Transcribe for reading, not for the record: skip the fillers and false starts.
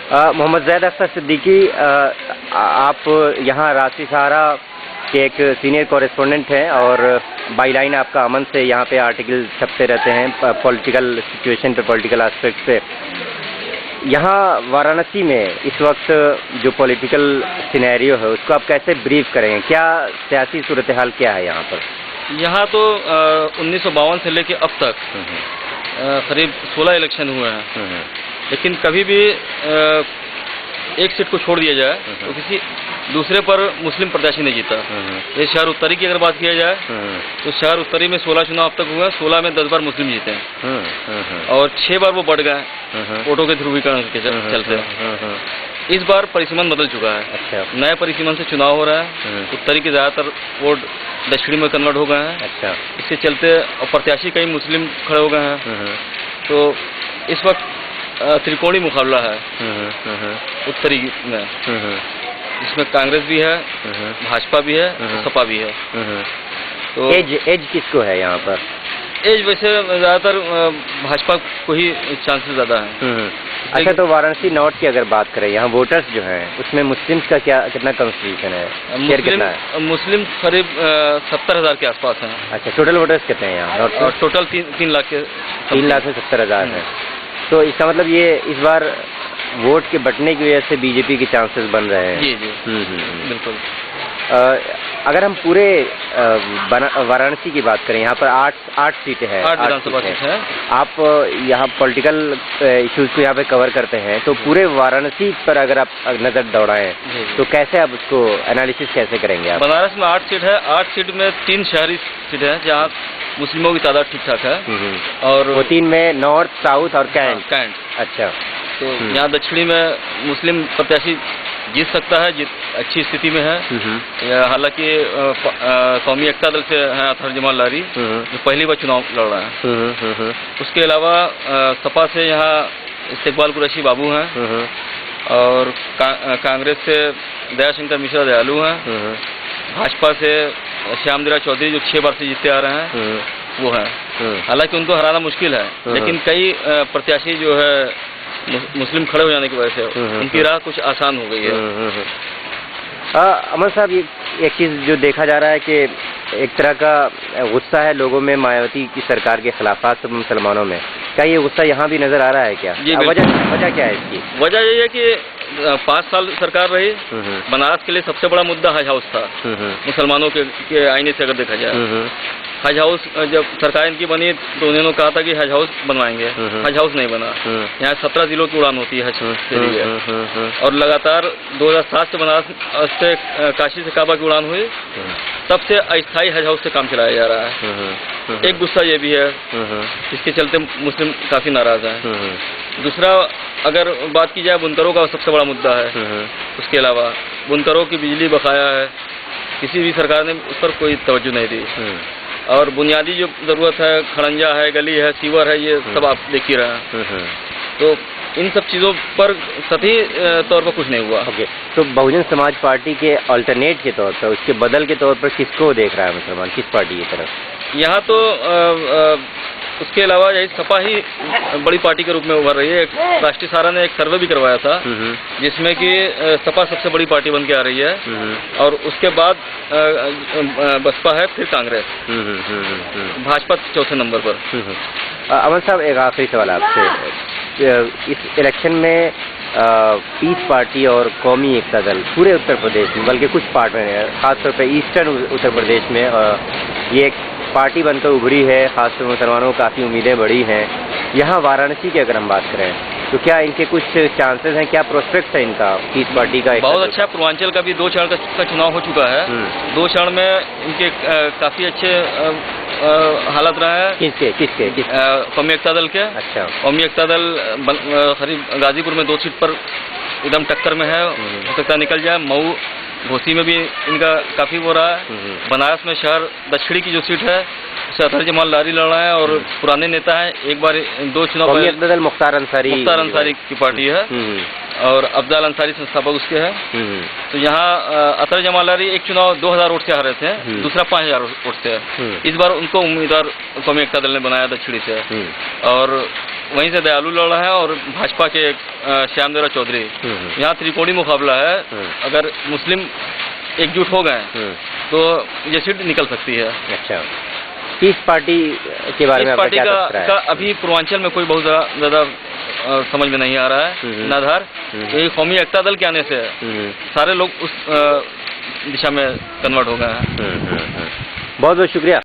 मोहम्मद ज़ैद अख्तर सिद्दीकी, आप यहाँ राष्ट्रीय सहारा के एक सीनियर कॉरेस्पोंडेंट हैं और बाईलाइन आपका अमन से यहाँ पे आर्टिकल छपते रहते हैं पॉलिटिकल सिचुएशन पे, पॉलिटिकल एस्पेक्ट पे। यहाँ वाराणसी में इस वक्त जो पॉलिटिकल सिनेरियो है उसको आप कैसे ब्रीफ करेंगे? क्या सियासी सूरत हाल क्या है यहाँ पर? यहाँ तो 1952 से लेके अब तक करीब 16 इलेक्शन हुए हैं, लेकिन कभी भी एक सीट को छोड़ दिया जाए तो किसी दूसरे पर मुस्लिम प्रत्याशी नहीं जीता। ये शहर उत्तरी की अगर बात किया जाए तो शहर उत्तरी में 16 चुनाव अब तक हुए हैं, 16 में 10 बार मुस्लिम जीते हैं और 6 बार वो बढ़ गए वोटों के ध्रुवीकरण के चलते। इस बार परिसीमन बदल चुका है। अच्छा। नए परिसीमन से चुनाव हो रहा है। उत्तरी के ज़्यादातर वोट दक्षिणी में कन्वर्ट हो गए हैं। अच्छा। इसके चलते प्रत्याशी कई मुस्लिम खड़े हो गए हैं। तो इस वक्त त्रिकोणीय मुकाबला है उत्तरी में, जिसमें कांग्रेस भी है, भाजपा भी है, सपा भी है। तो एज किसको है यहाँ पर? एज वैसे ज़्यादातर भाजपा को ही चांसेस ज़्यादा है। अच्छा, तो वाराणसी नॉर्थ की अगर बात करें, यहाँ वोटर्स जो हैं उसमें मुस्लिम्स का कितना कंस्टिट्यूशन है? मुस्लिम करीब 70,000 के आसपास हैं। अच्छा, टोटल वोटर्स कितने हैं यहाँ? और टोटल 3 लाख के 3,70,000 हैं। तो इसका मतलब ये इस बार वोट के बंटने की वजह से बीजेपी के चांसेस बन रहे हैं। जी बिल्कुल। अगर हम पूरे वाराणसी की बात करें, यहाँ पर 8 सीटें हैं, 8 विधानसभा सीट है। आप यहाँ पॉलिटिकल इश्यूज को यहाँ पे कवर करते हैं, तो पूरे वाराणसी पर अगर आप नज़र दौड़ाएं तो कैसे आप उसको एनालिसिस कैसे करेंगे आप? बनारस में 8 सीट है। 8 सीट में 3 शहरी सीट है जहाँ मुस्लिमों की तादाद ठीक ठाक है। और वो 3 में नॉर्थ, साउथ और कैंट। अच्छा। तो यहाँ दक्षिणी में मुस्लिम प्रत्याशी जीत सकता है, अच्छी स्थिति में है। हालांकि कौमी एकता दल से है अतहर जमाल लारी, जो पहली बार चुनाव लड़ रहा है। उसके अलावा सपा से यहाँ इस्तेकबाल कुरैशी बाबू हैं और कांग्रेस से दयाशंकर मिश्रा दयालु हैं। भाजपा से श्यामदीरा चौधरी जो 6 बार से जीतते आ रहे हैं वो हैं। हालांकि उनको हराना मुश्किल है, लेकिन कई प्रत्याशी जो है मुस्लिम खड़े हो जाने की वजह से उनकी राह कुछ आसान हो गई है। अमन साहब, ये एक चीज़ जो देखा जा रहा है कि एक तरह का गुस्सा है लोगों में मायावती की सरकार के खिलाफ, सब मुसलमानों में। क्या ये गुस्सा यहाँ भी नजर आ रहा है क्या? वजह क्या है इसकी? वजह यही है कि 5 साल सरकार रही। बनारस के लिए सबसे बड़ा मुद्दा हज हाउस था मुसलमानों के आईने से अगर देखा जाए। हज हाउस जब सरकार इनकी बनी तो उन्होंने कहा था कि हज हाउस बनवाएंगे, हज हाउस नहीं बना। यहाँ 17 जिलों की उड़ान होती है हज के लिए और लगातार 2007 से बनारस से काशी से काबा की उड़ान हुई, तब से अस्थायी हज हाउस से काम चलाया जा रहा है। एक गुस्सा ये भी है, इसके चलते मुस्लिम काफ़ी नाराज़ हैं। दूसरा, अगर बात की जाए बुनकरों का, सबसे बड़ा मुद्दा है। उसके अलावा बुनकरों की बिजली बकाया है, किसी भी सरकार ने उस पर कोई तवज्जो नहीं दी। और बुनियादी जो ज़रूरत है, खड़ंजा है, गली है, सीवर है, ये सब आप देख ही रहे हैं। तो इन सब चीज़ों पर सतही तौर पर कुछ नहीं हुआ। ओके, तो बहुजन समाज पार्टी के अल्टरनेट के तौर पर, उसके बदल के तौर पर किसको देख रहा है मुसलमान, किस पार्टी की तरफ? यहाँ तो उसके अलावा यही सपा ही बड़ी पार्टी के रूप में उभर रही है। राष्ट्रीय सहारा ने एक सर्वे भी करवाया था जिसमें कि सपा सबसे बड़ी पार्टी बन के आ रही है और उसके बाद बसपा है, फिर कांग्रेस, भाजपा चौथे नंबर पर। अमन साहब, एक आखिरी सवाल आपसे। इस इलेक्शन में पीस पार्टी और कौमी एकता दल पूरे उत्तर प्रदेश में, बल्कि कुछ पार्ट में, खासतौर पर ईस्टर्न उत्तर प्रदेश में ये एक पार्टी बनकर उभरी है। खासतौर मुसलमानों को काफ़ी उम्मीदें बढ़ी हैं। यहाँ वाराणसी की अगर हम बात करें तो क्या इनके कुछ चांसेस हैं, क्या प्रोस्पेक्ट है इनका, पीस पार्टी का? बहुत अच्छा। पूर्वांचल का भी 2 चरण का चुनाव हो चुका है। 2 चरण में इनके काफ़ी अच्छे हालत रहा है। किसके? कौमी एकता दल के। अच्छा। कौमी एकता दल करीब गाजीपुर में 2 सीट पर एकदम टक्कर में है, हो सकता निकल जाए। मऊ घोसी में भी इनका काफ़ी हो रहा है। बनारस में शहर दक्षिणी की जो सीट है उससे अतहर जमाल लारी लड़ रहा है और पुराने नेता हैं, एक बार 2 चुनाव पहले मुख्तार अंसारी की पार्टी है और अफजाल अंसारी संस्थापक उसके हैं। तो यहाँ अतहर जमाल लारी एक चुनाव 2000 वोट से हारे थे, दूसरा 5000 वोट से है। इस बार उनको उम्मीदवार कौमी एकता दल ने बनाया दक्षिणी से और वहीं से दयालु लड़ रहे हैं और भाजपा के श्यामदेवरा चौधरी। यहाँ त्रिकोणी मुकाबला है। अगर मुस्लिम एकजुट हो गए तो ये सीट निकल सकती है। अच्छा, पीस पार्टी के बारे में इस आपका पार्टी क्या तबसरा है? का अभी पूर्वांचल में कोई बहुत ज़्यादा समझ में नहीं आ रहा है जनाधार। ये कौमी एकता दल के आने से सारे लोग उस दिशा में कन्वर्ट हो गए हैं। बहुत बहुत शुक्रिया।